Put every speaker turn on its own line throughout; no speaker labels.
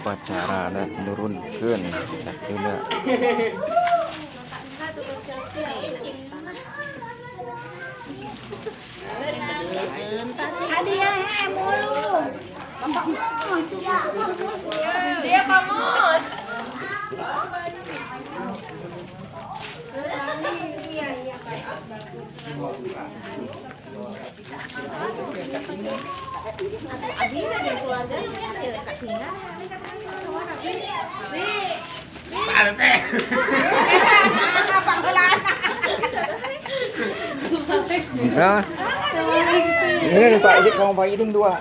upacara dan menurunkan sakeuna.
Hadiah mulu. Dia pamos. Iya. Abi ada keluarga yang tinggal.
Nah, ini Pak Idik sama Pak Iding dua.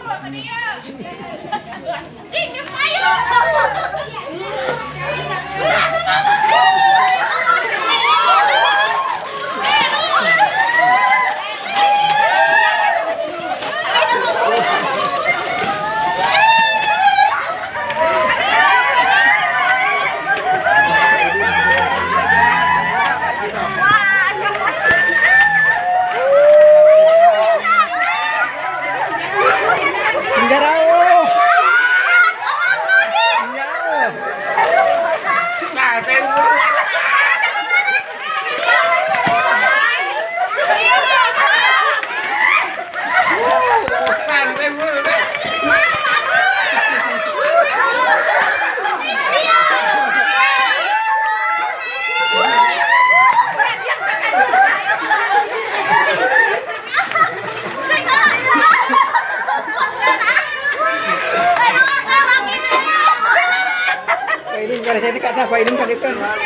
Kalau jadi kata Pak Iding kan itu
Murang.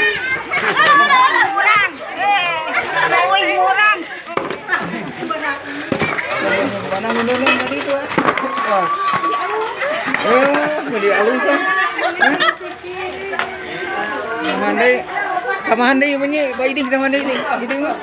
Murang.
mana menurun tadi itu wah jadi alung kan sama handai punya Pak Iding sama handai ini jadi enggak